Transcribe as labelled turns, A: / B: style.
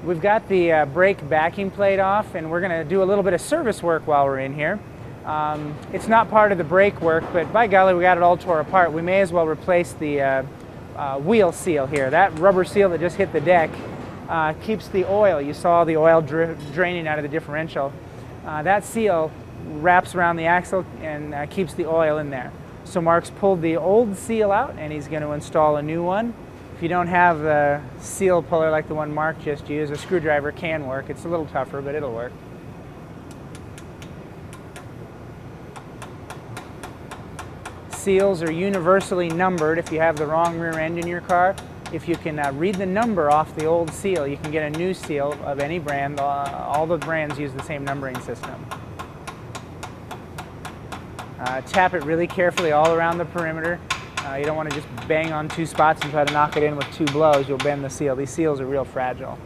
A: We've got the brake backing plate off, and we're going to do a little bit of service work while we're in here. It's not part of the brake work, but by golly, we got it all tore apart. We may as well replace the wheel seal here. That rubber seal that just hit the deck keeps the oil. You saw the oil draining out of the differential. That seal wraps around the axle and keeps the oil in there. So Mark's pulled the old seal out, and he's going to install a new one. If you don't have a seal puller like the one Mark just used, a screwdriver can work. It's a little tougher, but it'll work. Seals are universally numbered if you have the wrong rear end in your car. If you can read the number off the old seal, you can get a new seal of any brand. All the brands use the same numbering system. Tap it really carefully all around the perimeter. You don't want to just bang on two spots and try to knock it in with two blows. You'll bend the seal. These seals are real fragile.